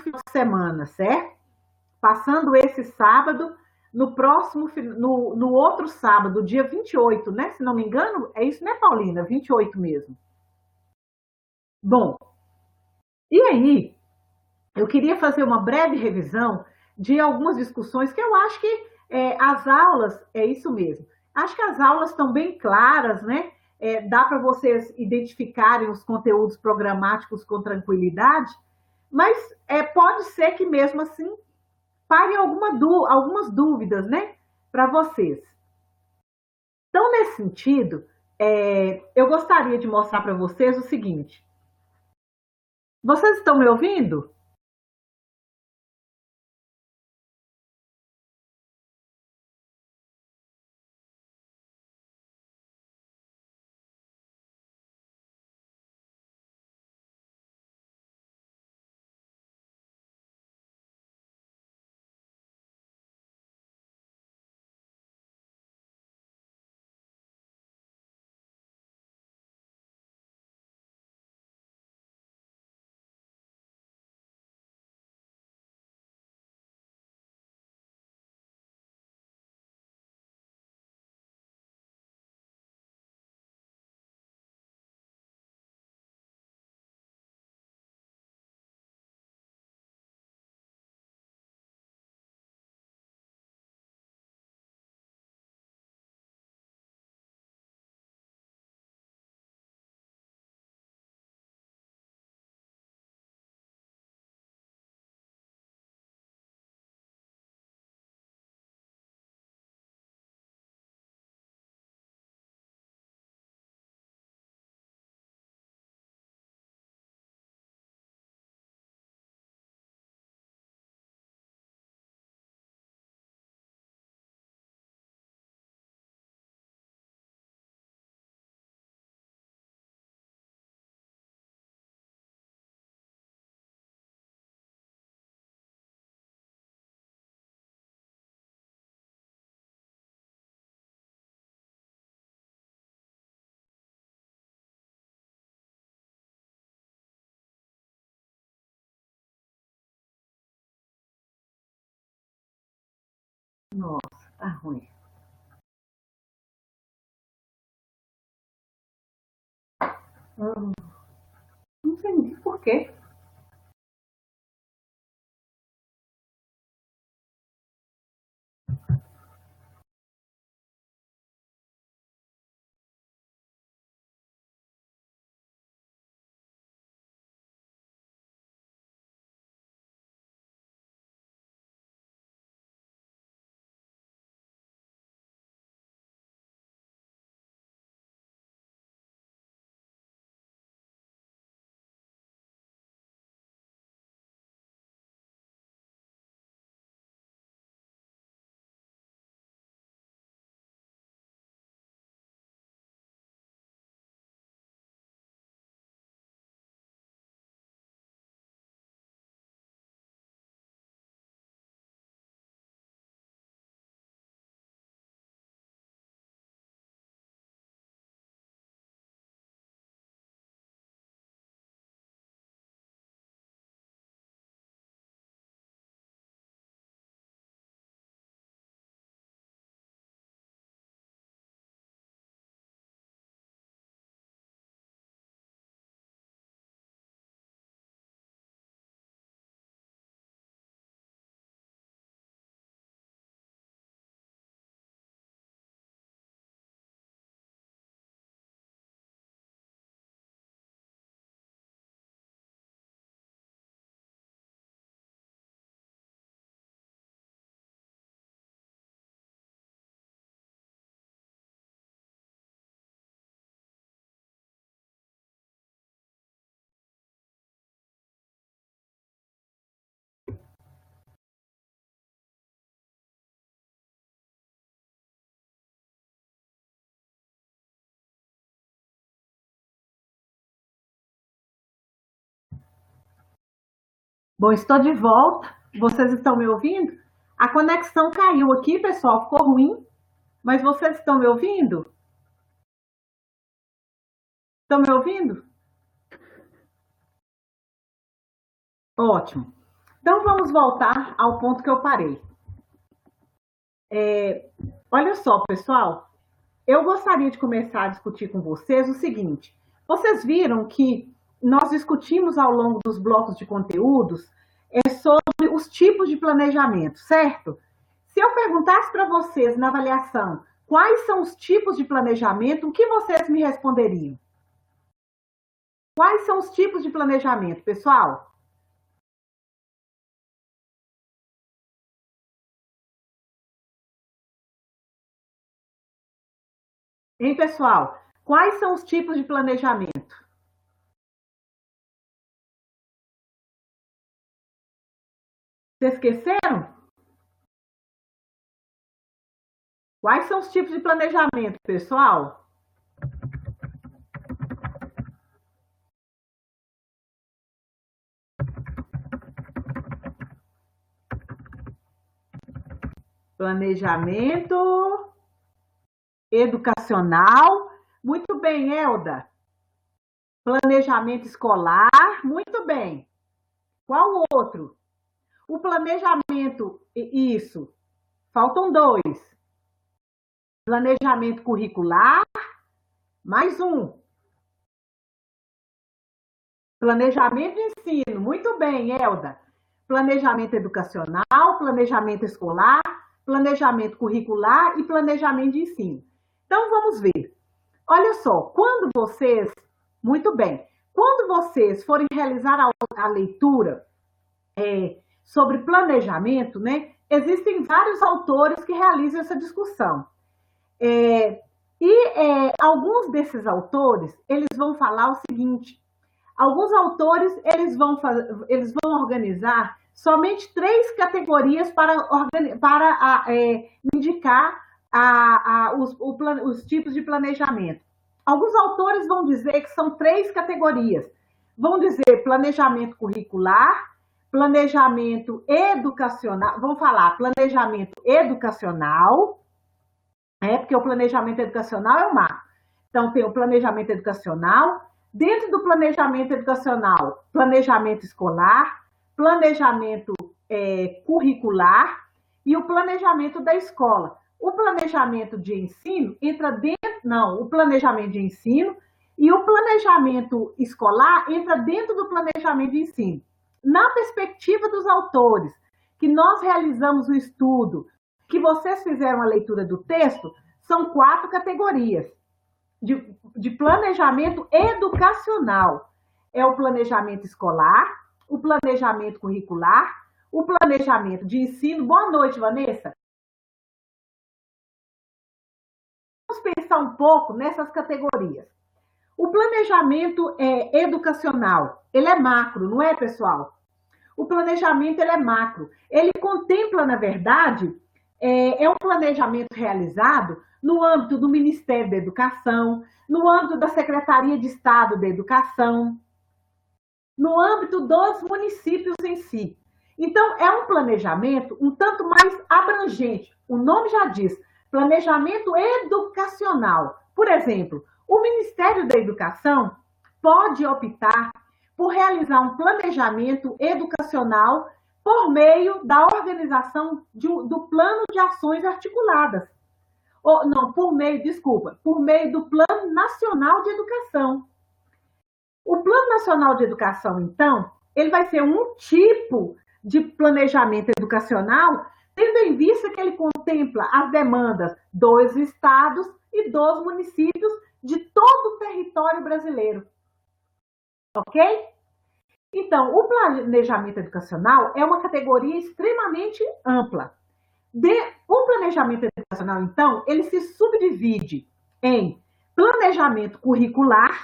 final de semana, certo? Passando esse sábado, no próximo, no outro sábado, dia 28, né? Se não me engano, é isso, né, Paulina? 28 mesmo. Bom, e aí, eu queria fazer uma breve revisão de algumas discussões que eu acho que as aulas, é isso mesmo. Acho que as aulas estão bem claras, né? Dá para vocês identificarem os conteúdos programáticos com tranquilidade, mas pode ser que mesmo assim parem algumas dúvidas, né, para vocês. Então, nesse sentido, eu gostaria de mostrar para vocês o seguinte. Vocês estão me ouvindo? Nossa, tá ruim. Hum, não sei por quê. Bom, estou de volta. Vocês estão me ouvindo? A conexão caiu aqui, pessoal, ficou ruim, mas vocês estão me ouvindo? Estão me ouvindo? Ótimo. Então, vamos voltar ao ponto que eu parei. Olha só, pessoal, eu gostaria de começar a discutir com vocês o seguinte. Vocês viram que nós discutimos ao longo dos blocos de conteúdos sobre os tipos de planejamento, certo? Se eu perguntasse para vocês na avaliação quais são os tipos de planejamento, o que vocês me responderiam? Quais são os tipos de planejamento, pessoal? Hein, pessoal? Quais são os tipos de planejamento? Vocês esqueceram? Quais são os tipos de planejamento, pessoal? Planejamento educacional. Muito bem, Elda. Planejamento escolar. Muito bem. Qual outro? O planejamento, isso. Faltam dois. Planejamento curricular. Mais um. Planejamento de ensino. Muito bem, Elda. Planejamento educacional, planejamento escolar, planejamento curricular e planejamento de ensino. Então, vamos ver. Olha só, quando vocês... Muito bem. Quando vocês forem realizar a leitura sobre planejamento, né, existem vários autores que realizam essa discussão. Alguns desses autores, eles vão falar o seguinte: alguns autores, eles vão organizar somente 3 categorias para indicar os tipos de planejamento. Alguns autores vão dizer que são 3 categorias. Vão dizer planejamento curricular, planejamento educacional, vão falar planejamento educacional, porque o planejamento educacional é o macro. Então, tem o planejamento educacional, dentro do planejamento educacional, planejamento escolar, planejamento curricular e o planejamento da escola. O planejamento de ensino entra dentro, não, o planejamento de ensino e o planejamento escolar entra dentro do planejamento de ensino. Na perspectiva dos autores, que nós realizamos o estudo, que vocês fizeram a leitura do texto, são 4 categorias de planejamento educacional. É o planejamento escolar, o planejamento curricular, o planejamento de ensino. Boa noite, Vanessa. Vamos pensar um pouco nessas categorias. O planejamento educacional, ele é macro, não é, pessoal? O planejamento, ele é macro. Ele contempla, na verdade, um planejamento realizado no âmbito do Ministério da Educação, no âmbito da Secretaria de Estado da Educação, no âmbito dos municípios em si. Então, é um planejamento um tanto mais abrangente. O nome já diz, planejamento educacional. Por exemplo, o Ministério da Educação pode optar por realizar um planejamento educacional por meio da organização do plano de ações articuladas. Por meio do Plano Nacional de Educação. O Plano Nacional de Educação, então, ele vai ser um tipo de planejamento educacional, tendo em vista que ele contempla as demandas dos estados e dos municípios de todo o território brasileiro. Ok? Então, o planejamento educacional é uma categoria extremamente ampla. O planejamento educacional, então, ele se subdivide em planejamento curricular,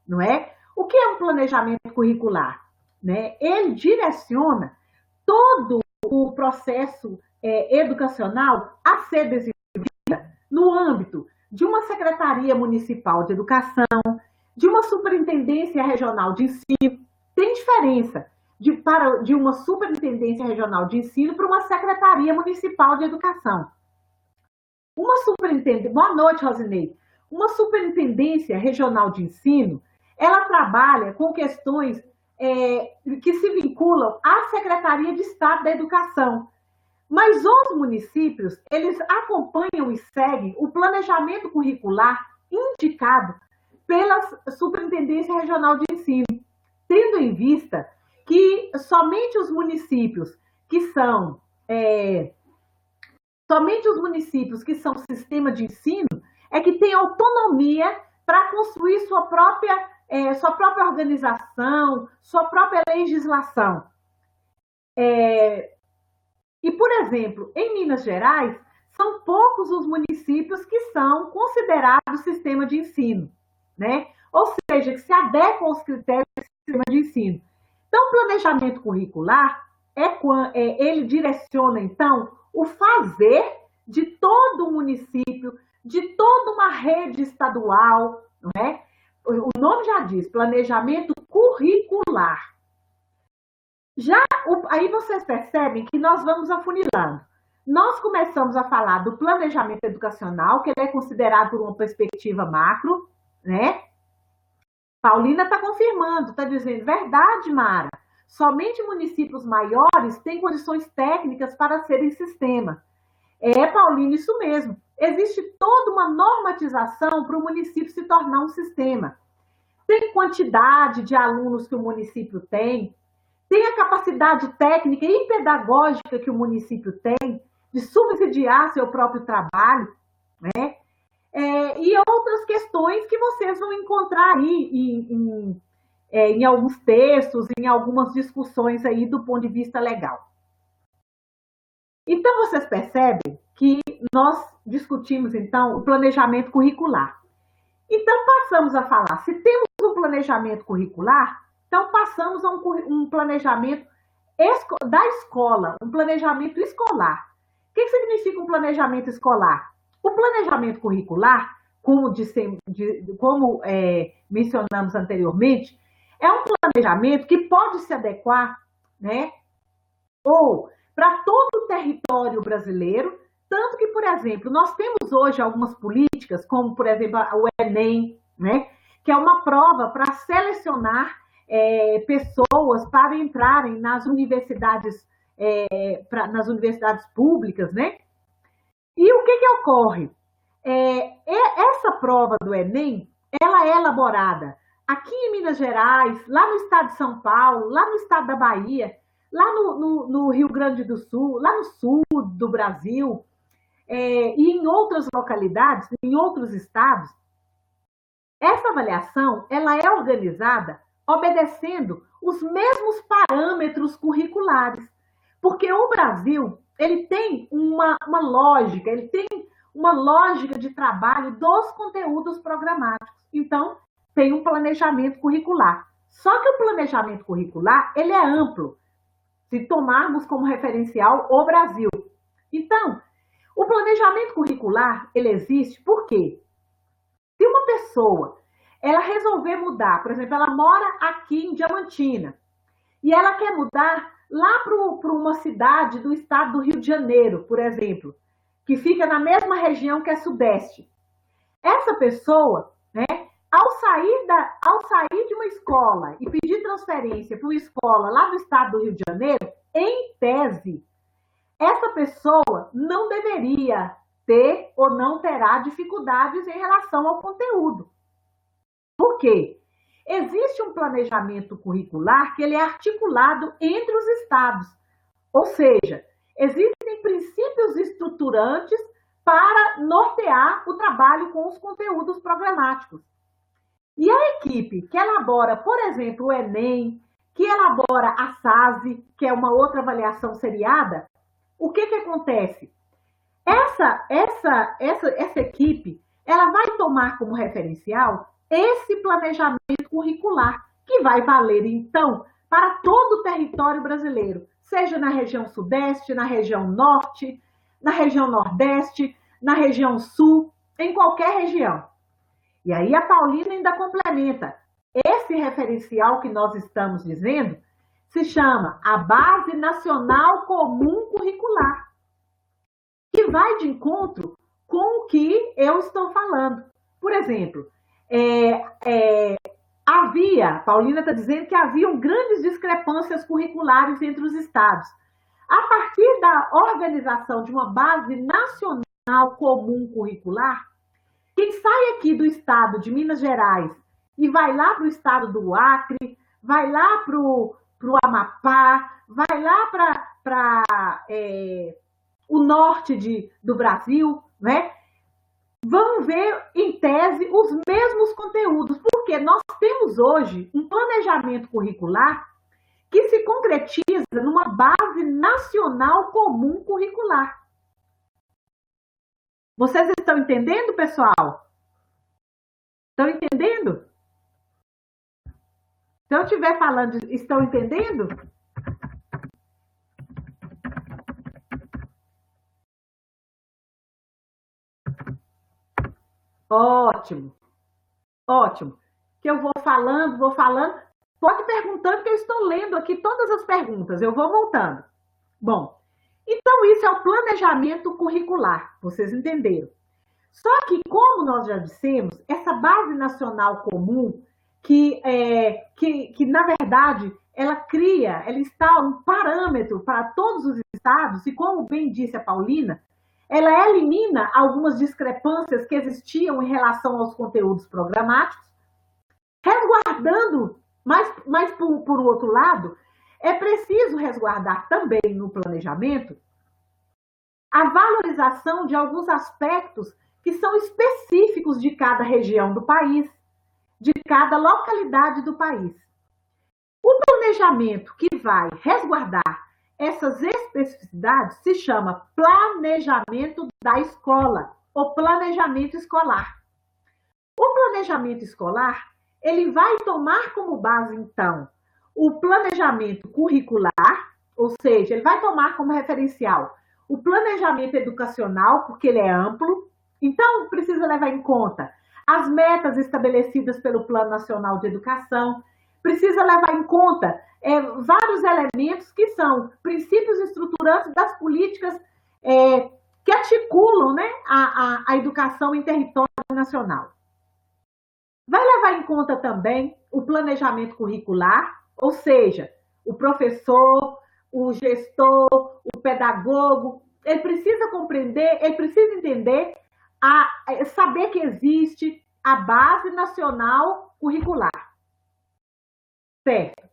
não é? O que é um planejamento curricular? Né? Ele direciona todo o processo educacional a ser desenvolvido no âmbito de uma Secretaria Municipal de Educação, de uma Superintendência Regional de Ensino. Tem diferença de uma Superintendência Regional de Ensino para uma Secretaria Municipal de Educação. Boa noite, Rosinei. Uma Superintendência Regional de Ensino, ela trabalha com questões que se vinculam à Secretaria de Estado da Educação. Mas os municípios, eles acompanham e seguem o planejamento curricular indicado pela Superintendência Regional de Ensino, tendo em vista que somente os municípios que são sistema de ensino é que têm autonomia para construir sua própria organização, sua própria legislação. E, por exemplo, em Minas Gerais, são poucos os municípios que são considerados sistema de ensino, né? Ou seja, que se adequam aos critérios do sistema de ensino. Então, o planejamento curricular, ele direciona, então, o fazer de todo o município, de toda uma rede estadual, não é? O nome já diz, planejamento curricular. Aí vocês percebem que nós vamos afunilando. Nós começamos a falar do planejamento educacional, que ele é considerado por uma perspectiva macro, né? Paulina está confirmando, está dizendo, verdade, Mara, somente municípios maiores têm condições técnicas para serem sistema. Paulina, isso mesmo. Existe toda uma normatização para o município se tornar um sistema. Tem quantidade de alunos que o município tem a capacidade técnica e pedagógica que o município tem de subsidiar seu próprio trabalho, né? E outras questões que vocês vão encontrar aí em alguns textos, em algumas discussões aí do ponto de vista legal. Então, vocês percebem que nós discutimos, então, o planejamento curricular. Então, passamos a falar, se temos um planejamento curricular, então passamos a um planejamento da escola, um planejamento escolar. O que significa um planejamento escolar? O planejamento curricular, como mencionamos anteriormente, é um planejamento que pode se adequar, né, ou para todo o território brasileiro, tanto que, por exemplo, nós temos hoje algumas políticas, como, por exemplo, o Enem, né, que é uma prova para selecionar pessoas para entrarem nas universidades, nas universidades públicas, né? E o que ocorre? Essa prova do Enem, ela é elaborada aqui em Minas Gerais, lá no estado de São Paulo, lá no estado da Bahia, lá no Rio Grande do Sul, lá no sul do Brasil, e em outras localidades, em outros estados. Essa avaliação, ela é organizada obedecendo os mesmos parâmetros curriculares, porque o Brasil, ele tem uma lógica, ele tem uma lógica de trabalho dos conteúdos programáticos. Então, tem um planejamento curricular. Só que o planejamento curricular, ele é amplo, se tomarmos como referencial o Brasil. Então, o planejamento curricular, ele existe por quê? Se uma pessoa, ela resolver mudar, por exemplo, ela mora aqui em Diamantina, e ela quer mudar lá para uma cidade do estado do Rio de Janeiro, por exemplo, que fica na mesma região que é Sudeste. Essa pessoa, né, ao sair de uma escola e pedir transferência para uma escola lá do estado do Rio de Janeiro, em tese, essa pessoa não deveria ter ou não terá dificuldades em relação ao conteúdo. Por quê? Existe um planejamento curricular que ele é articulado entre os estados. Ou seja, existem princípios estruturantes para nortear o trabalho com os conteúdos programáticos. E a equipe que elabora, por exemplo, o Enem, que elabora a SASE, que é uma outra avaliação seriada, o que acontece? Essa equipe, ela vai tomar como referencial esse planejamento curricular, que vai valer, então, para todo o território brasileiro, seja na região Sudeste, na região Norte, na região Nordeste, na região Sul, em qualquer região. E aí a Paulina ainda complementa. Esse referencial que nós estamos dizendo se chama a Base Nacional Comum Curricular, que vai de encontro com o que eu estou falando. Por exemplo, Paulina está dizendo que haviam grandes discrepâncias curriculares entre os estados. A partir da organização de uma base nacional comum curricular, quem sai aqui do estado de Minas Gerais e vai lá para o estado do Acre, vai lá para o Amapá, vai lá para o norte do Brasil, né? Vão ver, em tese, os mesmos conteúdos, porque nós temos hoje um planejamento curricular que se concretiza numa base nacional comum curricular. Vocês estão entendendo, pessoal? Estão entendendo? Se eu estiver falando, estão entendendo? Ótimo, ótimo. Que eu vou falando. Pode ir perguntando que eu estou lendo aqui todas as perguntas, eu vou voltando. Bom, então isso é o planejamento curricular, vocês entenderam. Só que, como nós já dissemos, essa base nacional comum, que na verdade, ela está um parâmetro para todos os estados, e como bem disse a Paulina, ela elimina algumas discrepâncias que existiam em relação aos conteúdos programáticos, resguardando, mas por outro lado, é preciso resguardar também no planejamento a valorização de alguns aspectos que são específicos de cada região do país, de cada localidade do país. O planejamento que vai resguardar essas especificidades se chama planejamento da escola, ou planejamento escolar. O planejamento escolar, ele vai tomar como base, então, o planejamento curricular, ou seja, ele vai tomar como referencial o planejamento educacional, porque ele é amplo, então precisa levar em conta as metas estabelecidas pelo Plano Nacional de Educação, precisa levar em conta vários elementos que são princípios estruturantes das políticas que articulam, né, a educação em território nacional. Vai levar em conta também o planejamento curricular, ou seja, o professor, o gestor, o pedagogo, ele precisa compreender, ele precisa entender, saber que existe a base nacional curricular. Certo?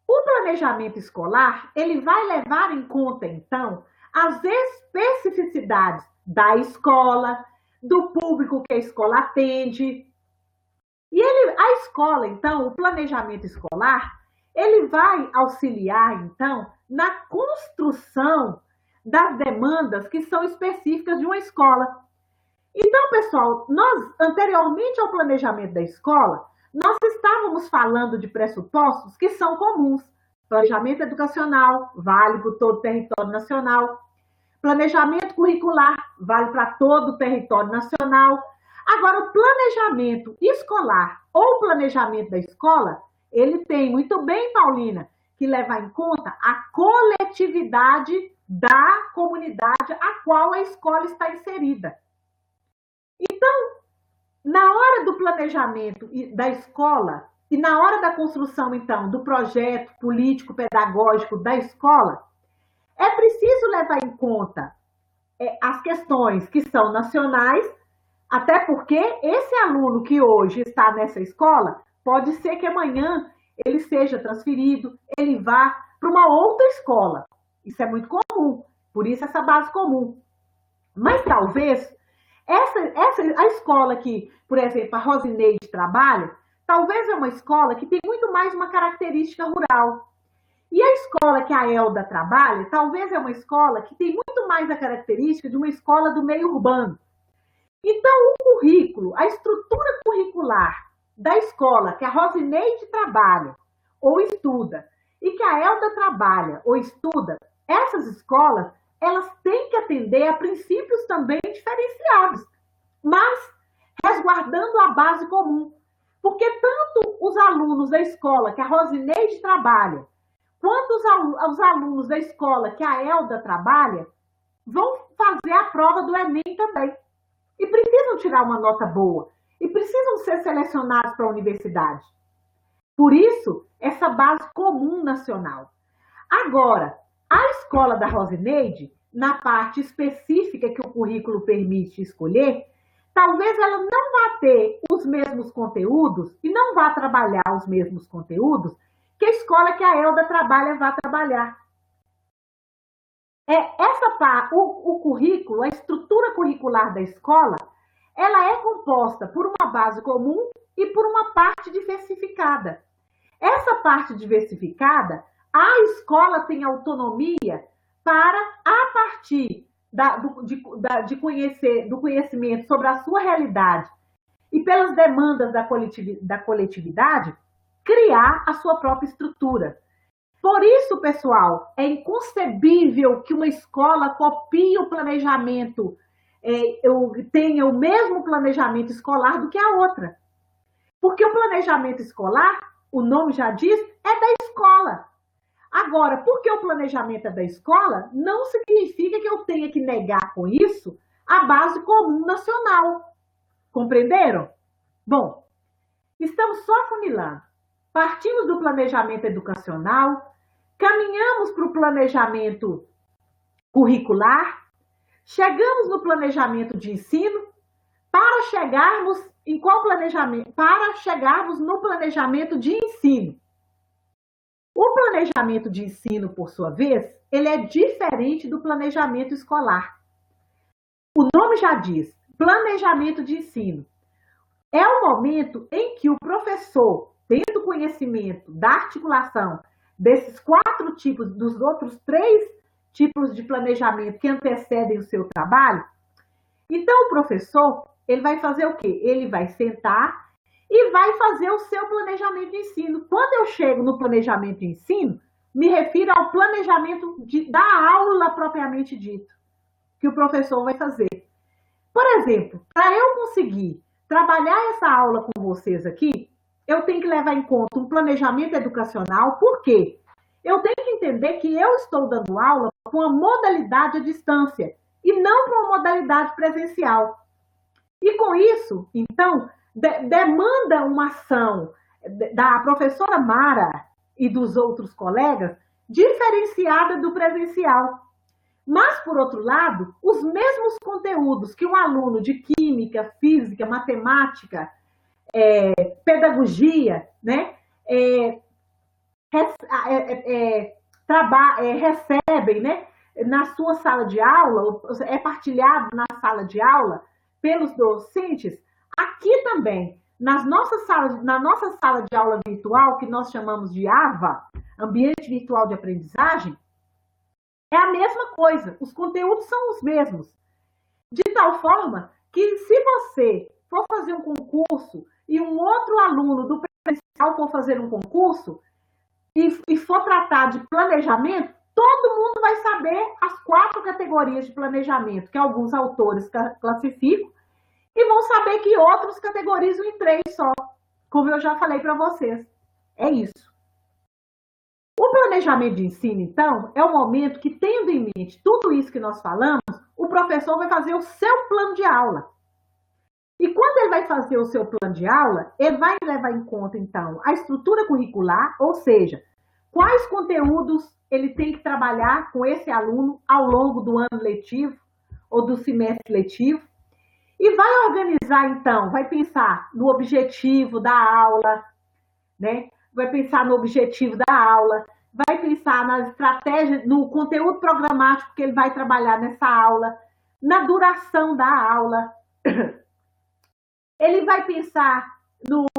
O planejamento escolar, ele vai levar em conta, então, as especificidades da escola, do público que a escola atende. E a escola, então, o planejamento escolar, ele vai auxiliar, então, na construção das demandas que são específicas de uma escola. Então, pessoal, nós, anteriormente ao planejamento da escola, nós estávamos falando de pressupostos que são comuns. Planejamento educacional, vale para todo o território nacional. Planejamento curricular, vale para todo o território nacional. Agora, o planejamento escolar ou planejamento da escola, ele tem, muito bem, Paulina, que levar em conta a coletividade da comunidade a qual a escola está inserida. Então, na hora do planejamento da escola e na hora da construção, então, do projeto político-pedagógico da escola, é preciso levar em conta as questões que são nacionais, até porque esse aluno que hoje está nessa escola, pode ser que amanhã ele seja transferido, ele vá para uma outra escola. Isso é muito comum, por isso essa base comum. Mas talvez a escola que, por exemplo, a Rosineide trabalha, talvez é uma escola que tem muito mais uma característica rural. E a escola que a Elda trabalha, talvez é uma escola que tem muito mais a característica de uma escola do meio urbano. Então, o currículo, a estrutura curricular da escola que a Rosineide trabalha ou estuda e que a Elda trabalha ou estuda, essas escolas, elas têm que atender a princípios também diferenciados, mas resguardando a base comum. Porque tanto os alunos da escola que a Rosineide trabalha, quanto os alunos da escola que a Elda trabalha, vão fazer a prova do Enem também. E precisam tirar uma nota boa. E precisam ser selecionados para a universidade. Por isso, essa base comum nacional. Agora, a escola da Rosineide, na parte específica que o currículo permite escolher, talvez ela não vá ter os mesmos conteúdos e não vá trabalhar os mesmos conteúdos que a escola que a Elda trabalha vai trabalhar. O currículo, a estrutura curricular da escola, ela é composta por uma base comum e por uma parte diversificada. Essa parte diversificada, a escola tem autonomia para, a partir do conhecimento sobre a sua realidade e pelas demandas da coletividade, criar a sua própria estrutura. Por isso, pessoal, é inconcebível que uma escola copie o planejamento, tenha o mesmo planejamento escolar do que a outra. Porque o planejamento escolar, o nome já diz, é da escola. Agora, porque o planejamento é da escola, não significa que eu tenha que negar com isso a base comum nacional. Compreenderam? Bom, estamos só afunilando. Partimos do planejamento educacional, caminhamos para o planejamento curricular, chegamos no planejamento de ensino, para chegarmos em qual planejamento? Para chegarmos no planejamento de ensino. O planejamento de ensino, por sua vez, ele é diferente do planejamento escolar. O nome já diz, planejamento de ensino. É o momento em que o professor, tendo conhecimento da articulação desses 4 tipos, dos outros 3 tipos de planejamento que antecedem o seu trabalho, então o professor, ele vai fazer o quê? Ele vai sentar e vai fazer o seu planejamento de ensino. Quando eu chego no planejamento de ensino, me refiro ao planejamento da aula propriamente dito, que o professor vai fazer. Por exemplo, para eu conseguir trabalhar essa aula com vocês aqui, eu tenho que levar em conta um planejamento educacional. Por quê? Eu tenho que entender que eu estou dando aula com a modalidade à distância e não com a modalidade presencial. E com isso, então, demanda uma ação da professora Mara e dos outros colegas diferenciada do presencial. Mas, por outro lado, os mesmos conteúdos que um aluno de química, física, matemática, pedagogia, né, recebem, né, na sua sala de aula, é partilhado na sala de aula pelos docentes, aqui também, na nossa sala de aula virtual, que nós chamamos de AVA, Ambiente Virtual de Aprendizagem, é a mesma coisa, os conteúdos são os mesmos. De tal forma que, se você for fazer um concurso e um outro aluno do presencial for fazer um concurso e for tratar de planejamento, todo mundo vai saber as 4 categorias de planejamento que alguns autores classificam e vão saber que outros categorizam em 3 só, como eu já falei para vocês. É isso. O planejamento de ensino, então, é o momento que, tendo em mente tudo isso que nós falamos, o professor vai fazer o seu plano de aula. E quando ele vai fazer o seu plano de aula, ele vai levar em conta, então, a estrutura curricular, ou seja, quais conteúdos ele tem que trabalhar com esse aluno ao longo do ano letivo ou do semestre letivo. E vai organizar, então, vai pensar no objetivo da aula, né? Vai pensar no objetivo da aula, vai pensar na estratégia, no conteúdo programático que ele vai trabalhar nessa aula, na duração da aula. Ele vai pensar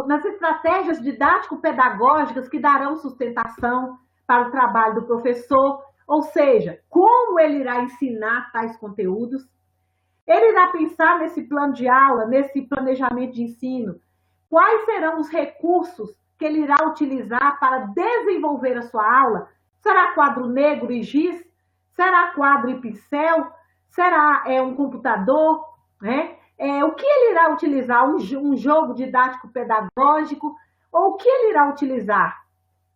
nas estratégias didático-pedagógicas que darão sustentação para o trabalho do professor, ou seja, como ele irá ensinar tais conteúdos. Ele irá pensar nesse plano de aula, nesse planejamento de ensino, quais serão os recursos que ele irá utilizar para desenvolver a sua aula. Será quadro negro e giz? Será quadro e pincel? Será um computador? Né? O que ele irá utilizar? Um jogo didático-pedagógico? Ou o que ele irá utilizar?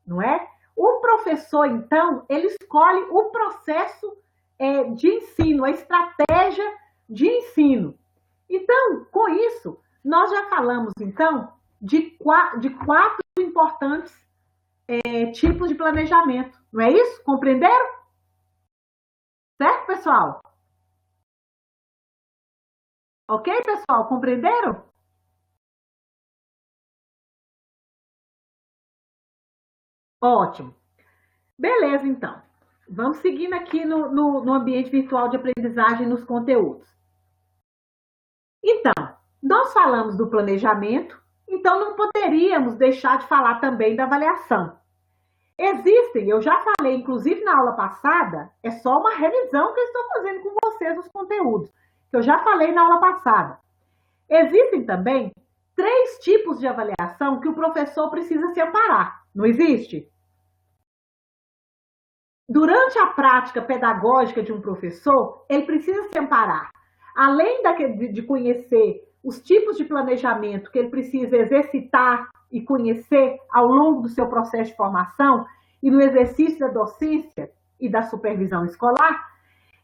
Não é? O professor, então, ele escolhe o processo de ensino, a estratégia de ensino. Então, com isso, nós já falamos, então, de 4 importantes tipos de planejamento. Não é isso? Compreenderam? Certo, pessoal? Ok, pessoal? Compreenderam? Ótimo. Beleza, então. Vamos seguindo aqui no ambiente virtual de aprendizagem nos conteúdos. Então, nós falamos do planejamento, então não poderíamos deixar de falar também da avaliação. Existem, eu já falei, inclusive na aula passada, é só uma revisão que eu estou fazendo com vocês os conteúdos, que eu já falei na aula passada. Existem também 3 tipos de avaliação que o professor precisa se amparar, não existe? Durante a prática pedagógica de um professor, ele precisa se amparar. Além de conhecer os tipos de planejamento que ele precisa exercitar e conhecer ao longo do seu processo de formação e no exercício da docência e da supervisão escolar,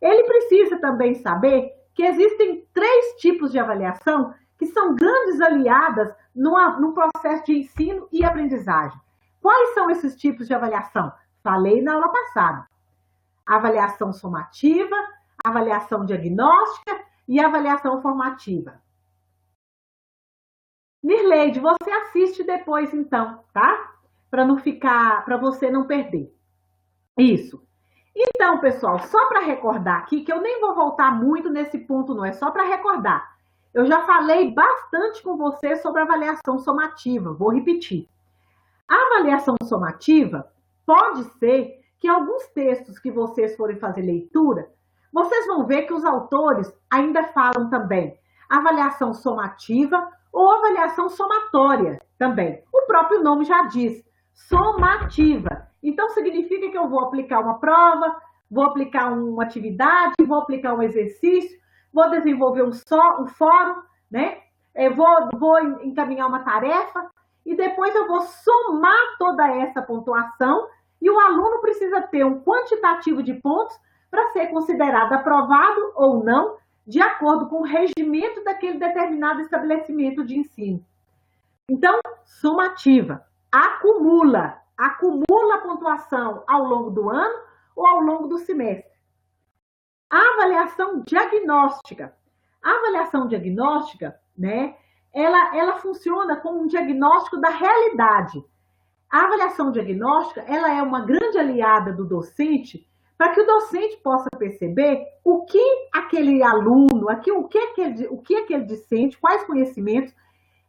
ele precisa também saber que existem 3 tipos de avaliação que são grandes aliadas no processo de ensino e aprendizagem. Quais são esses tipos de avaliação? Falei na aula passada. Avaliação somativa, avaliação diagnóstica e avaliação formativa. Nirleide, você assiste depois então, tá? Para você não perder. Isso. Então, pessoal, só para recordar aqui, que eu nem vou voltar muito nesse ponto, não é só para recordar. Eu já falei bastante com você sobre avaliação somativa, vou repetir. A avaliação somativa pode ser que alguns textos que vocês forem fazer leitura, vocês vão ver que os autores ainda falam também avaliação somativa ou avaliação somatória também. O próprio nome já diz, somativa. Então, significa que eu vou aplicar uma prova, vou aplicar uma atividade, vou aplicar um exercício, vou desenvolver um fórum, né? Vou encaminhar uma tarefa e depois eu vou somar toda essa pontuação e o aluno precisa ter um quantitativo de pontos para ser considerado aprovado ou não, de acordo com o regimento daquele determinado estabelecimento de ensino. Então, somativa, acumula a pontuação ao longo do ano ou ao longo do semestre. A avaliação diagnóstica. A avaliação diagnóstica, né, ela funciona como um diagnóstico da realidade. A avaliação diagnóstica, ela é uma grande aliada do docente para que o docente possa perceber o que aquele aluno, o que aquele discente, quais conhecimentos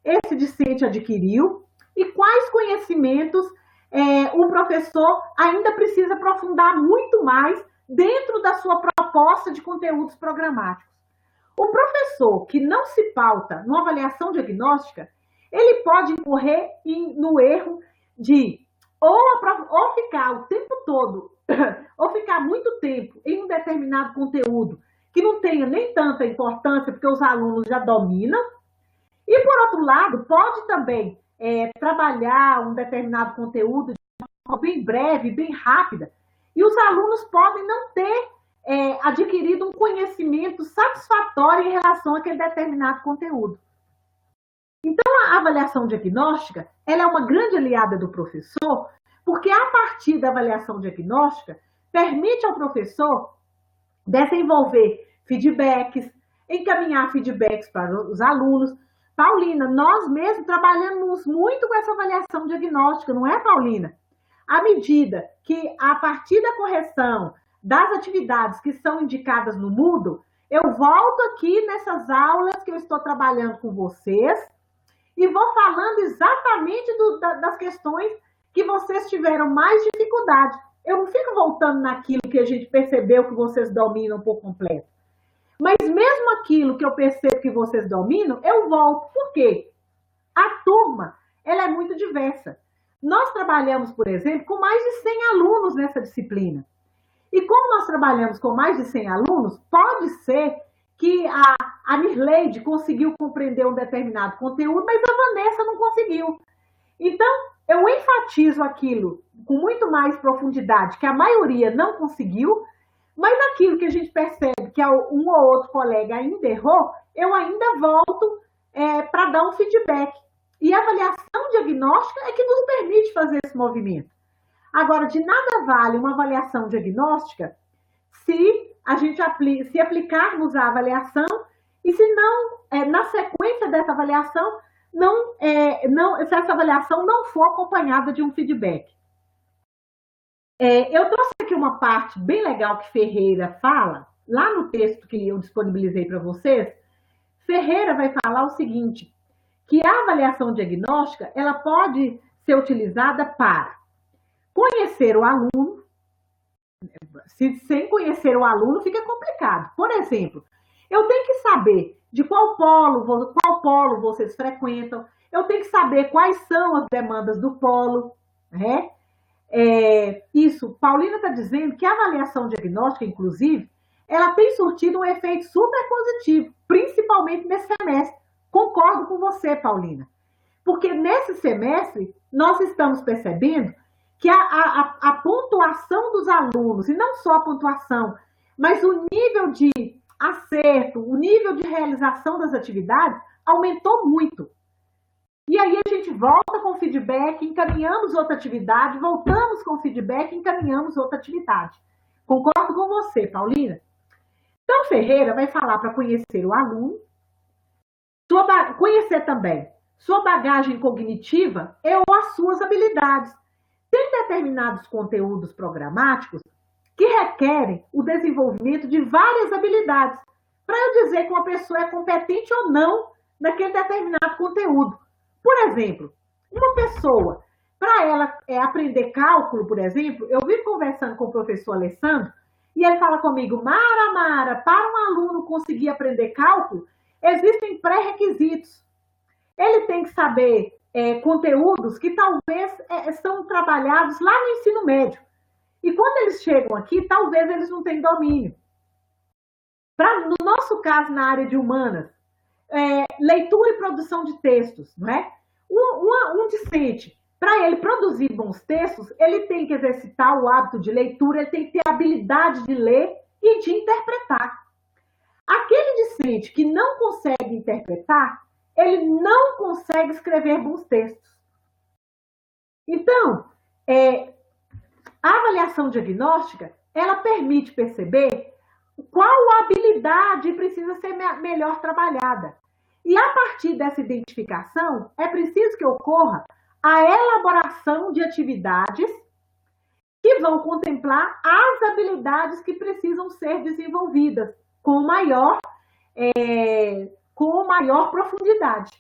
esse discente adquiriu e quais conhecimentos o professor ainda precisa aprofundar muito mais dentro da sua proposta de conteúdos programáticos. O professor que não se pauta numa avaliação diagnóstica, ele pode incorrer no erro de ou ficar o tempo todo, ou ficar muito tempo em um determinado conteúdo que não tenha nem tanta importância, porque os alunos já dominam, e por outro lado, pode também trabalhar um determinado conteúdo de forma bem breve, bem rápida, e os alunos podem não ter adquirido um conhecimento satisfatório em relação àquele determinado conteúdo. Então, a avaliação diagnóstica, ela é uma grande aliada do professor, porque a partir da avaliação diagnóstica, permite ao professor desenvolver feedbacks, encaminhar feedbacks para os alunos. Paulina, nós mesmos trabalhamos muito com essa avaliação diagnóstica, não é, Paulina? À medida que, a partir da correção das atividades que são indicadas no Moodle, eu volto aqui nessas aulas que eu estou trabalhando com vocês e vou falando exatamente das questões que vocês tiveram mais dificuldade. Eu não fico voltando naquilo que a gente percebeu que vocês dominam por completo. Mas mesmo aquilo que eu percebo que vocês dominam, eu volto. Por quê? A turma, ela é muito diversa. Nós trabalhamos, por exemplo, com mais de 100 alunos nessa disciplina. E como nós trabalhamos com mais de 100 alunos, pode ser que a Nirleide conseguiu compreender um determinado conteúdo, mas a Vanessa não conseguiu. Então, eu enfatizo aquilo com muito mais profundidade, que a maioria não conseguiu, mas aquilo que a gente percebe que um ou outro colega ainda errou, eu ainda volto para dar um feedback. E a avaliação diagnóstica é que nos permite fazer esse movimento. Agora, de nada vale uma avaliação diagnóstica se a gente se aplicarmos a avaliação e se não, na sequência dessa avaliação, se essa avaliação não for acompanhada de um feedback. Eu trouxe aqui uma parte bem legal que Ferreira fala, lá no texto que eu disponibilizei para vocês. Ferreira vai falar o seguinte, que a avaliação diagnóstica ela pode ser utilizada para conhecer o aluno. Sem conhecer o aluno fica complicado. Por exemplo, eu tenho que saber de qual polo vocês frequentam, eu tenho que saber quais são as demandas do polo, né? Isso, Paulina está dizendo que a avaliação diagnóstica, inclusive, ela tem surtido um efeito super positivo, principalmente nesse semestre. Concordo com você, Paulina. Porque nesse semestre, nós estamos percebendo que a pontuação dos alunos, e não só a pontuação, mas o nível de acerto, o nível de realização das atividades aumentou muito. E aí a gente volta com feedback, encaminhamos outra atividade, voltamos com feedback, encaminhamos outra atividade. Concordo com você, Paulina? Então, Ferreira vai falar para conhecer o aluno, conhecer também sua bagagem cognitiva ou as suas habilidades. Tem determinados conteúdos programáticos que requerem o desenvolvimento de várias habilidades para eu dizer que uma pessoa é competente ou não naquele determinado conteúdo. Por exemplo, uma pessoa, para ela aprender cálculo, por exemplo, eu vivo conversando com o professor Alessandro e ele fala comigo, Mara, para um aluno conseguir aprender cálculo, existem pré-requisitos. Ele tem que saber conteúdos que talvez são trabalhados lá no ensino médio. E quando eles chegam aqui, talvez eles não tenham domínio. No nosso caso, na área de humanas, leitura e produção de textos, não é? Um discente, para ele produzir bons textos, ele tem que exercitar o hábito de leitura, ele tem que ter a habilidade de ler e de interpretar. Aquele discente que não consegue interpretar, ele não consegue escrever bons textos. Então, a avaliação diagnóstica, ela permite perceber qual habilidade precisa ser melhor trabalhada. E a partir dessa identificação, é preciso que ocorra a elaboração de atividades que vão contemplar as habilidades que precisam ser desenvolvidas com maior profundidade.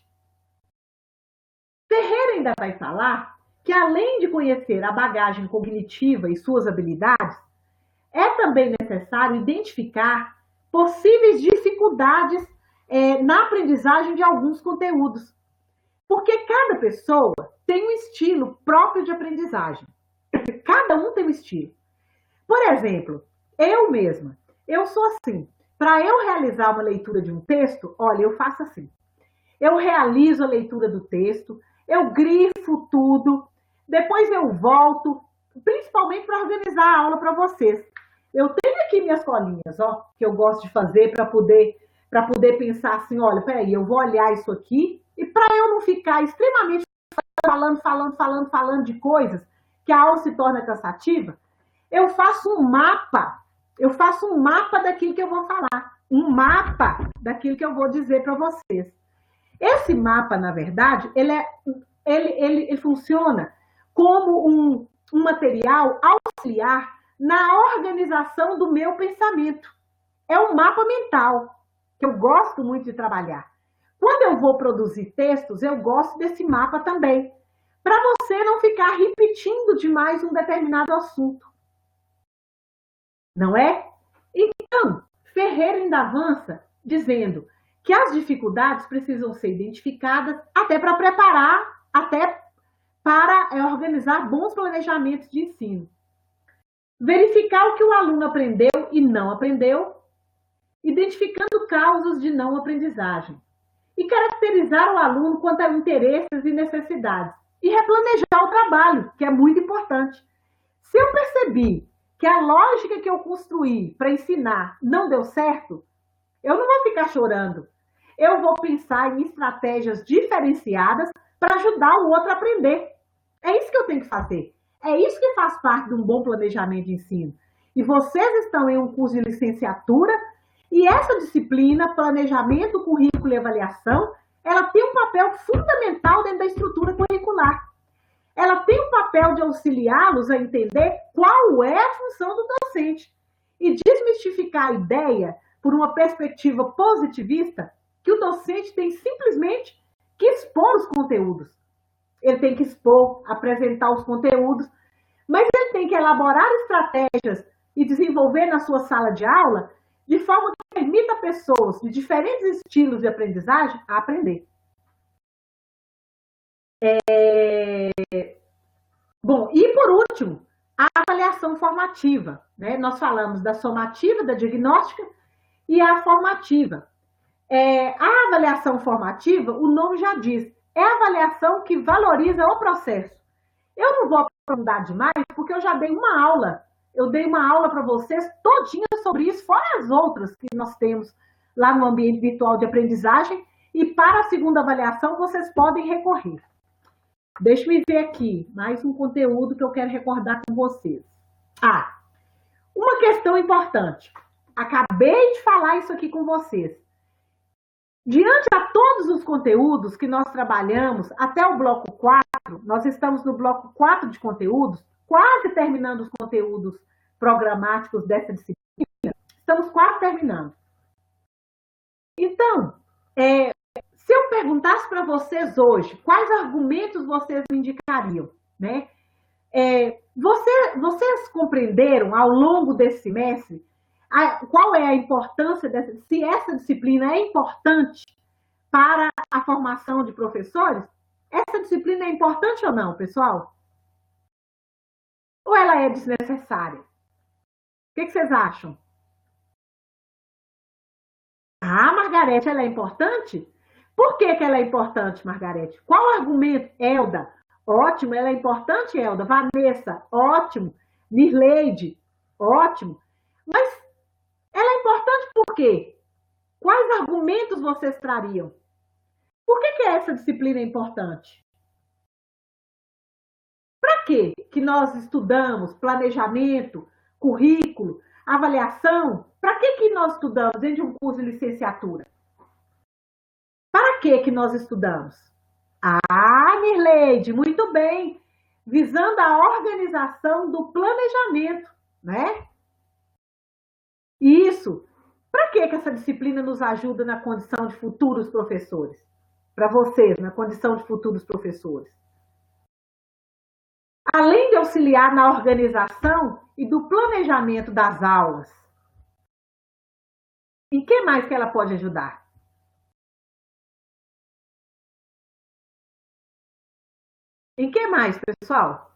Ferreira ainda vai falar que, além de conhecer a bagagem cognitiva e suas habilidades, é também necessário identificar possíveis dificuldades na aprendizagem de alguns conteúdos. Porque cada pessoa tem um estilo próprio de aprendizagem. Cada um tem um estilo. Por exemplo, eu mesma, eu sou assim. Para eu realizar uma leitura de um texto, olha, eu faço assim. Eu realizo a leitura do texto, eu grifo tudo, depois eu volto, principalmente para organizar a aula para vocês. Eu tenho aqui minhas colinhas, ó, que eu gosto de fazer para poder pensar assim, olha, peraí, eu vou olhar isso aqui, e para eu não ficar extremamente falando de coisas que a aula se torna cansativa, eu faço um mapa daquilo que eu vou falar, um mapa daquilo que eu vou dizer para vocês. Esse mapa, na verdade, ele funciona como um material auxiliar na organização do meu pensamento. É um mapa mental, que eu gosto muito de trabalhar. Quando eu vou produzir textos, eu gosto desse mapa também, para você não ficar repetindo demais um determinado assunto. Não é? Então, Ferreira ainda avança dizendo que as dificuldades precisam ser identificadas até para preparar, até para organizar bons planejamentos de ensino. Verificar o que o aluno aprendeu e não aprendeu, identificando causas de não aprendizagem. E caracterizar o aluno quanto a interesses e necessidades. E replanejar o trabalho, que é muito importante. Se eu percebi que a lógica que eu construí para ensinar não deu certo, eu não vou ficar chorando. Eu vou pensar em estratégias diferenciadas para ajudar o outro a aprender. É isso que eu tenho que fazer. É isso que faz parte de um bom planejamento de ensino. E vocês estão em um curso de licenciatura e essa disciplina, planejamento, currículo e avaliação, ela tem um papel fundamental dentro da estrutura curricular. Ela tem o papel de auxiliá-los a entender qual é a função do docente e desmistificar a ideia, por uma perspectiva positivista, que o docente tem simplesmente que expor os conteúdos. Ele tem que expor, apresentar os conteúdos, mas ele tem que elaborar estratégias e desenvolver na sua sala de aula de forma que permita a pessoas de diferentes estilos de aprendizagem a aprender. Bom, e por último, a avaliação formativa, né? Nós falamos da somativa, da diagnóstica e a formativa. A avaliação formativa, o nome já diz, é a avaliação que valoriza o processo. Eu não vou aprofundar demais, porque eu já dei uma aula. Eu dei uma aula para vocês todinha sobre isso, fora as outras que nós temos lá no ambiente virtual de aprendizagem. E para a segunda avaliação, vocês podem recorrer. Deixa eu ver aqui, mais um conteúdo que eu quero recordar com vocês. Uma questão importante. Acabei de falar isso aqui com vocês. Diante a todos os conteúdos que nós trabalhamos, até o bloco 4, nós estamos no bloco 4 de conteúdos, quase terminando os conteúdos programáticos dessa disciplina, estamos quase terminando. Então, se eu perguntasse para vocês hoje, quais argumentos vocês me indicariam, né? Vocês compreenderam ao longo desse semestre qual é a importância se essa disciplina é importante para a formação de professores? Essa disciplina é importante ou não, pessoal? Ou ela é desnecessária? O que vocês acham? Margarete, ela é importante? Por que ela é importante, Margarete? Qual o argumento? Elda, ótimo, ela é importante, Elda. Vanessa, ótimo. Nirleide, ótimo. Mas ela é importante por quê? Quais argumentos vocês trariam? Por que essa disciplina é importante? Para quê que nós estudamos planejamento, currículo, avaliação? Para que nós estudamos dentro de um curso de licenciatura? Para que nós estudamos? Nirleide, muito bem. Visando a organização do planejamento, né? Isso. Para que essa disciplina nos ajuda na condição de futuros professores? Para vocês, na condição de futuros professores. Além de auxiliar na organização e do planejamento das aulas, em que mais que ela pode ajudar? Em que mais, pessoal?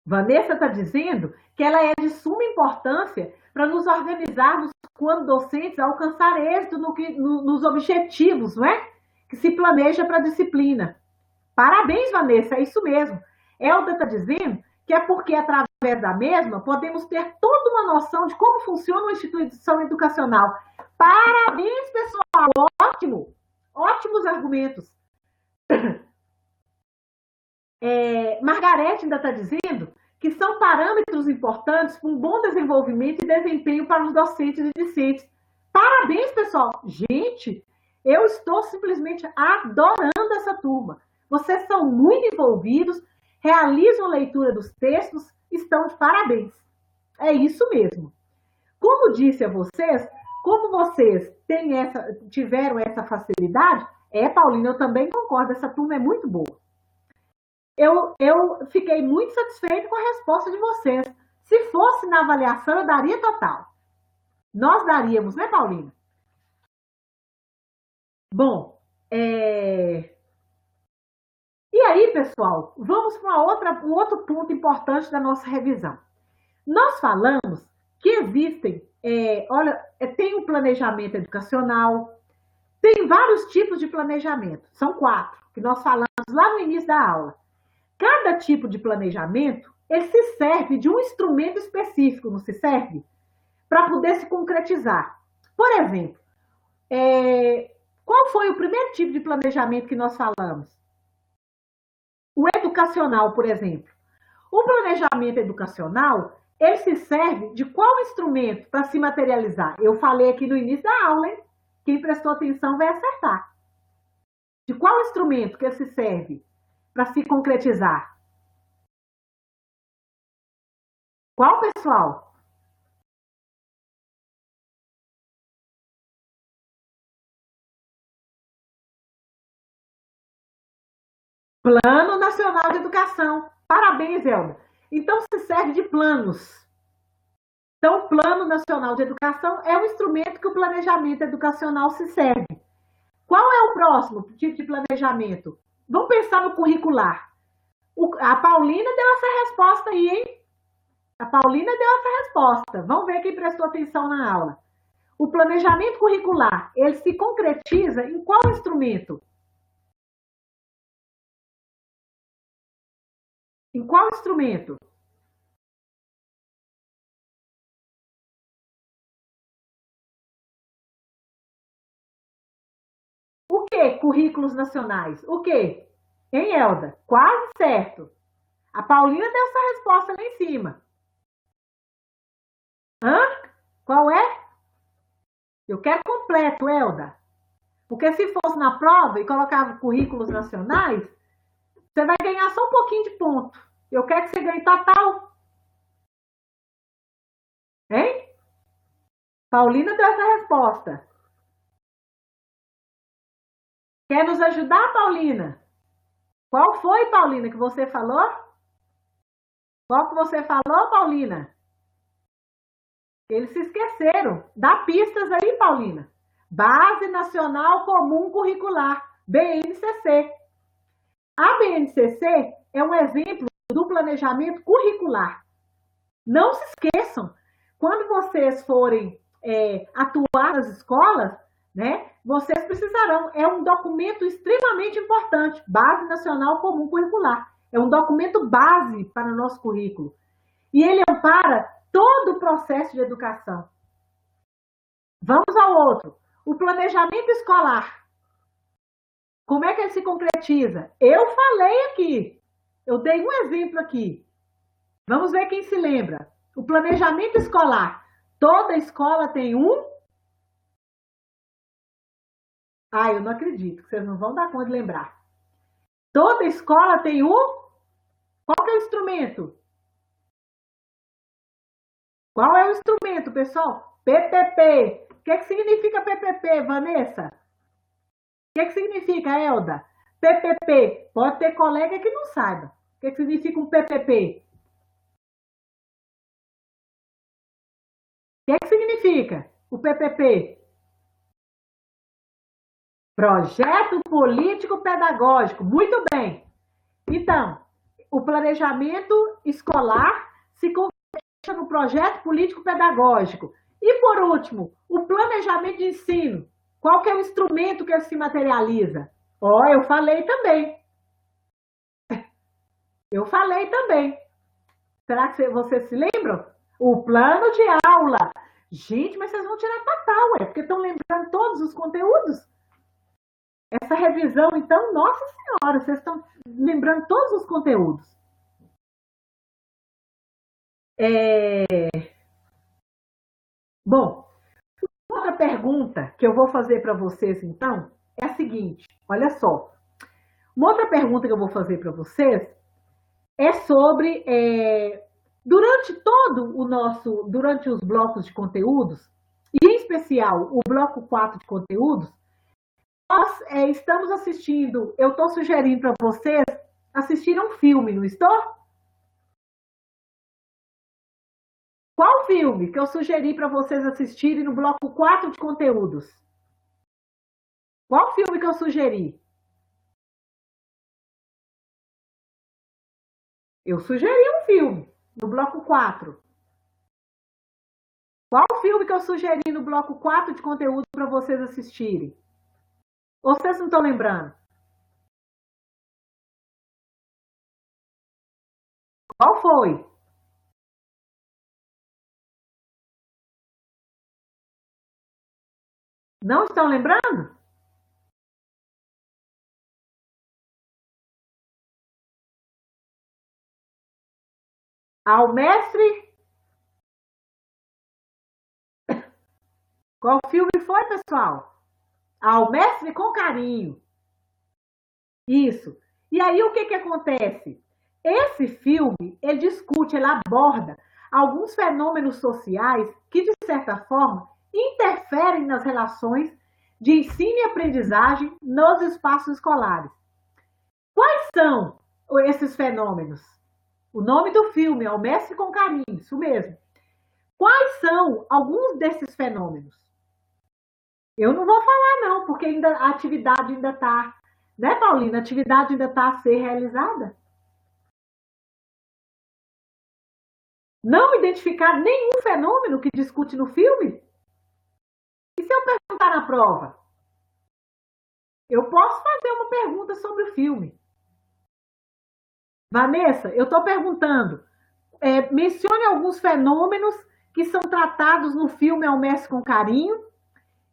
Vanessa está dizendo que ela é de suma importância para nos organizarmos quando docentes alcançar êxito nos objetivos, não é? Que se planeja para a disciplina. Parabéns, Vanessa, é isso mesmo. Elda está dizendo que é porque, através da mesma, podemos ter toda uma noção de como funciona uma instituição educacional. Parabéns, pessoal! Ótimo! Ótimos argumentos. Margarete ainda está dizendo que são parâmetros importantes para um bom desenvolvimento e desempenho para os docentes e discentes. Parabéns, pessoal! Gente, eu estou simplesmente adorando essa turma. Vocês são muito envolvidos, realizam leitura dos textos, estão de parabéns. É isso mesmo. Como disse a vocês, como vocês tiveram essa facilidade, Paulina, eu também concordo, essa turma é muito boa. Eu fiquei muito satisfeita com a resposta de vocês. Se fosse na avaliação, eu daria total. Nós daríamos, né, Paulina? Bom, e aí, pessoal, vamos para um outro ponto importante da nossa revisão. Nós falamos que existem, tem o planejamento educacional, tem vários tipos de planejamento, são 4, que nós falamos lá no início da aula. Cada tipo de planejamento, ele se serve de um instrumento específico, não se serve? Para poder se concretizar. Por exemplo, Qual foi o primeiro tipo de planejamento que nós falamos? O educacional, por exemplo. O planejamento educacional, ele se serve de qual instrumento para se materializar? Eu falei aqui no início da aula, hein? Quem prestou atenção vai acertar. De qual instrumento que ele se serve para se concretizar? Qual, pessoal? Plano Nacional de Educação. Parabéns, Elda. Então, se serve de planos. Então, o Plano Nacional de Educação é um instrumento que o planejamento educacional se serve. Qual é o próximo tipo de planejamento? Vamos pensar no curricular. A Paulina deu essa resposta aí, hein? A Paulina deu essa resposta. Vamos ver quem prestou atenção na aula. O planejamento curricular, ele se concretiza em qual instrumento? Em qual instrumento? O que? Currículos nacionais. O que? Hein, Elda? Quase certo. A Paulina deu essa resposta lá em cima. Hã? Qual é? Eu quero completo, Elda. Porque se fosse na prova e colocava currículos nacionais, você vai ganhar só um pouquinho de ponto. Eu quero que você ganhe total. Hein? Paulina deu essa resposta. Quer nos ajudar, Paulina? Qual foi, Paulina, que você falou? Qual que você falou, Paulina? Eles se esqueceram. Dá pistas aí, Paulina. Base Nacional Comum Curricular, BNCC. A BNCC é um exemplo do planejamento curricular. Não se esqueçam, quando vocês forem atuar nas escolas, né, vocês precisarão, é um documento extremamente importante, Base Nacional Comum Curricular. É um documento base para o nosso currículo. E ele ampara todo o processo de educação. Vamos ao outro. O planejamento escolar. Como é que ele se concretiza? Eu falei aqui. Eu dei um exemplo aqui. Vamos ver quem se lembra. O planejamento escolar. Toda escola tem um... Ah, eu não acredito, que vocês não vão dar conta de lembrar. Toda escola tem um... Qual que é o instrumento? Qual é o instrumento, pessoal? PPP. O que significa PPP, Vanessa? O que significa, Elda? PPP. Pode ter colega que não saiba. O que significa um PPP? O que significa o PPP? Projeto Político Pedagógico. Muito bem. Então, o planejamento escolar se concretiza no projeto político pedagógico. E, por último, o planejamento de ensino. Qual que é o instrumento que ele se materializa? Ó, eu falei também. Eu falei também. Será que vocês se lembram? O plano de aula. Gente, mas vocês vão tirar total, porque estão lembrando todos os conteúdos? Essa revisão, então, nossa senhora, vocês estão lembrando todos os conteúdos. Bom, outra pergunta que eu vou fazer para vocês, então, é a seguinte. Olha só. Uma outra pergunta que eu vou fazer para vocês é sobre, durante todo o nosso, durante os blocos de conteúdos, e em especial o bloco 4 de conteúdos, nós estamos assistindo, eu estou sugerindo para vocês assistir um filme, não estou? Qual filme que eu sugeri para vocês assistirem no bloco 4 de conteúdos? Qual filme que eu sugeri? Eu sugeri um filme no bloco 4. Qual filme que eu sugeri no bloco 4 de conteúdo para vocês assistirem? Ou vocês não estão lembrando? Qual foi? Não estão lembrando? Ao mestre. Qual filme foi, pessoal? Ao mestre com carinho. Isso. E aí o que acontece? Esse filme, ele discute, ele aborda alguns fenômenos sociais que, de certa forma, interferem nas relações de ensino e aprendizagem nos espaços escolares. Quais são esses fenômenos? O nome do filme é O Mestre com Carinho, isso mesmo. Quais são alguns desses fenômenos? Eu não vou falar não, porque ainda, a atividade ainda está, né, Paulina? A atividade ainda está a ser realizada. Não identificar nenhum fenômeno que discute no filme? E se eu perguntar na prova? Eu posso fazer uma pergunta sobre o filme. Vanessa, eu estou perguntando, mencione alguns fenômenos que são tratados no filme Ao Mestre com Carinho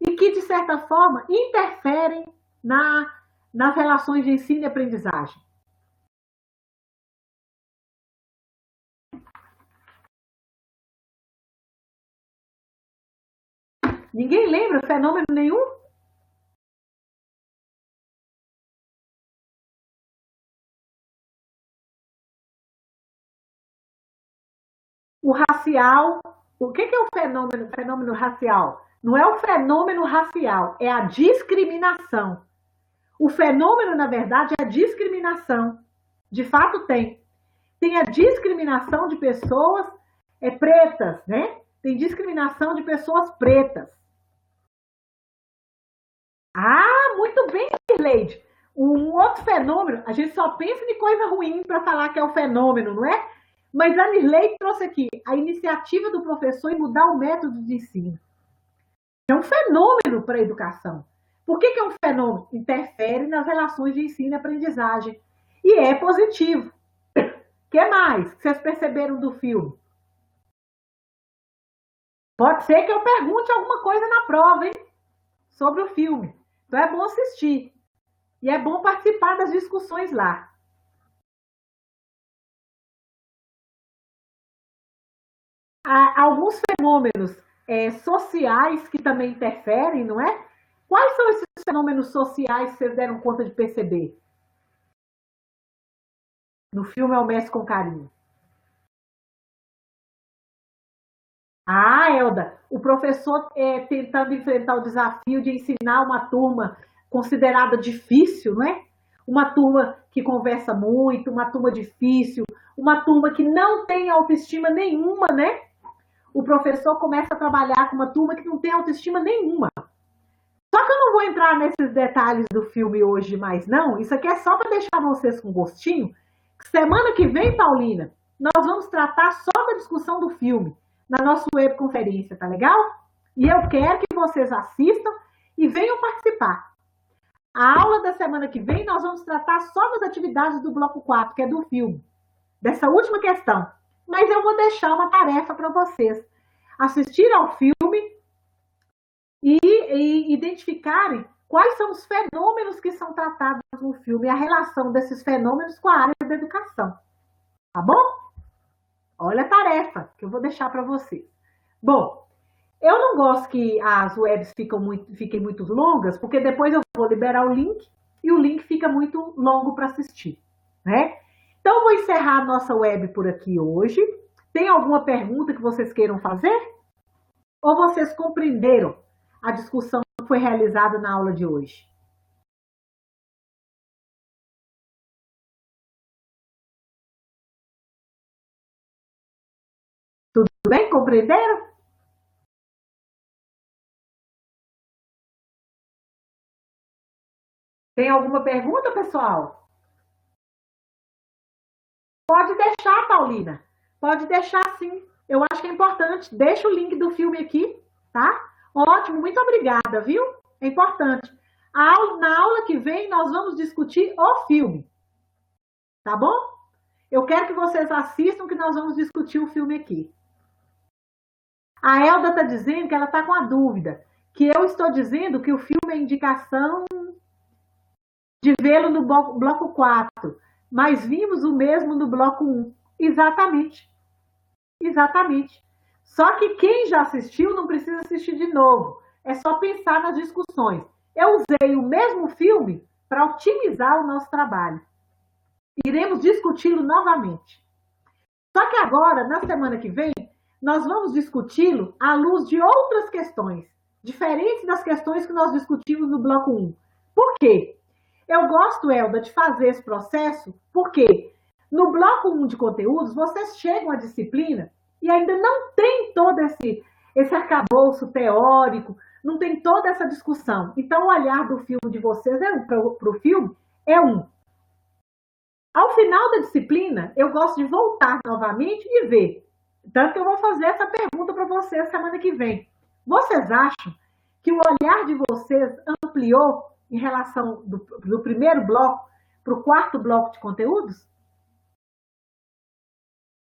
e que, de certa forma, interferem nas relações de ensino e aprendizagem. Ninguém lembra fenômeno nenhum? O racial. O que é o fenômeno racial? Não é o fenômeno racial, é a discriminação. O fenômeno, na verdade, é a discriminação. De fato, tem. Tem a discriminação de pessoas pretas, né? Tem discriminação de pessoas pretas. Ah, muito bem, Leide. Um outro fenômeno, a gente só pensa em coisa ruim para falar que é um fenômeno, não é? Mas a Nirley trouxe aqui a iniciativa do professor em mudar o método de ensino. É um fenômeno para a educação. Por que é um fenômeno? Interfere nas relações de ensino e aprendizagem. E é positivo. O que mais que vocês perceberam do filme? Pode ser que eu pergunte alguma coisa na prova, hein? Sobre o filme. Então é bom assistir. E é bom participar das discussões lá. Há alguns fenômenos sociais que também interferem, não é? Quais são esses fenômenos sociais que vocês deram conta de perceber? No filme Ao Mestre com Carinho. Ah, Elda, o professor tentando enfrentar o desafio de ensinar uma turma considerada difícil, não é? Uma turma que conversa muito, uma turma difícil, uma turma que não tem autoestima nenhuma, né? O professor começa a trabalhar com uma turma que não tem autoestima nenhuma. Só que eu não vou entrar nesses detalhes do filme hoje mais, não. Isso aqui é só para deixar vocês com gostinho. Semana que vem, Paulina, nós vamos tratar só da discussão do filme na nossa webconferência, tá legal? E eu quero que vocês assistam e venham participar. A aula da semana que vem nós vamos tratar só das atividades do bloco 4, que é do filme, dessa última questão. Mas eu vou deixar uma tarefa para vocês. Assistir ao filme e identificarem quais são os fenômenos que são tratados no filme e a relação desses fenômenos com a área da educação. Tá bom? Olha a tarefa que eu vou deixar para vocês. Bom, eu não gosto que as webs fiquem muito longas, porque depois eu vou liberar o link e o link fica muito longo para assistir, né? Então, eu vou encerrar a nossa web por aqui hoje. Tem alguma pergunta que vocês queiram fazer? Ou vocês compreenderam a discussão que foi realizada na aula de hoje? Tudo bem? Compreenderam? Tem alguma pergunta, pessoal? Pode deixar, Paulina. Pode deixar sim. Eu acho que é importante. Deixa o link do filme aqui, tá? Ótimo, muito obrigada, viu? É importante. Na aula que vem, nós vamos discutir o filme. Tá bom? Eu quero que vocês assistam, que nós vamos discutir o filme aqui. A Elda está dizendo que ela está com a dúvida. Que eu estou dizendo que o filme é indicação de vê-lo no bloco 4. Mas vimos o mesmo no bloco 1. Exatamente. Exatamente. Só que quem já assistiu não precisa assistir de novo. É só pensar nas discussões. Eu usei o mesmo filme para otimizar o nosso trabalho. Iremos discuti-lo novamente. Só que agora, na semana que vem, nós vamos discuti-lo à luz de outras questões, diferentes das questões que nós discutimos no bloco 1. Por quê? Eu gosto, Elda, de fazer esse processo porque no bloco 1 de conteúdos, vocês chegam à disciplina e ainda não tem todo esse arcabouço teórico, não tem toda essa discussão. Então, o olhar do filme de vocês para o filme é um. Ao final da disciplina, eu gosto de voltar novamente e ver. Tanto que eu vou fazer essa pergunta para vocês semana que vem. Vocês acham que o olhar de vocês ampliou em relação do primeiro bloco para o quarto bloco de conteúdos?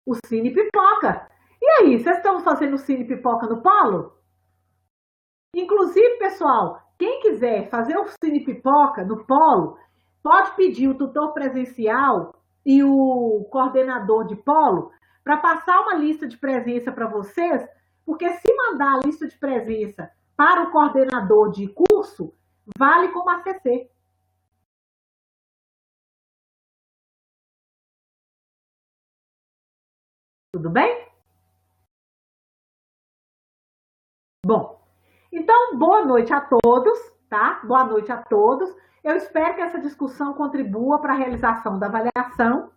O Cine Pipoca. E aí, vocês estão fazendo o Cine Pipoca no Polo? Inclusive, pessoal, quem quiser fazer o Cine Pipoca no Polo, pode pedir o tutor presencial e o coordenador de polo para passar uma lista de presença para vocês, porque se mandar a lista de presença para o coordenador de curso, vale como ACC. Tudo bem? Bom, então boa noite a todos, tá? Boa noite a todos. Eu espero que essa discussão contribua para a realização da avaliação.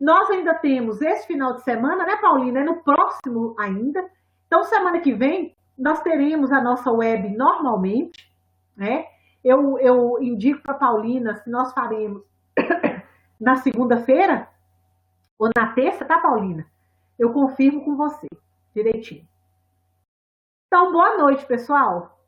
Nós ainda temos esse final de semana, né, Paulina? É no próximo ainda. Então, semana que vem, nós teremos a nossa web normalmente, né? Eu indico para a Paulina se nós faremos na segunda-feira ou na terça, tá, Paulina? Eu confirmo com você, direitinho. Então, boa noite, pessoal.